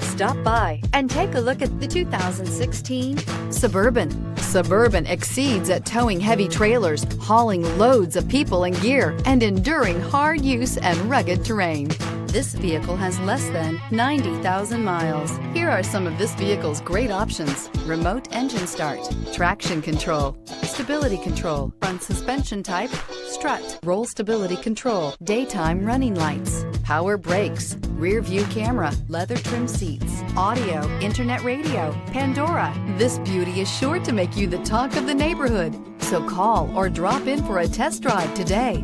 Stop by and take a look at the 2016 Suburban. Suburban exceeds at towing heavy trailers, hauling loads of people and gear, and enduring hard use and rugged terrain. This vehicle has less than 90,000 miles. Here are some of this vehicle's great options: remote engine start, traction control, stability control, front suspension type, strut, roll stability control, daytime running lights, power brakes, rear view camera, leather trim seats, audio, internet radio, Pandora. This beauty is sure to make you the talk of the neighborhood. So call or drop in for a test drive today.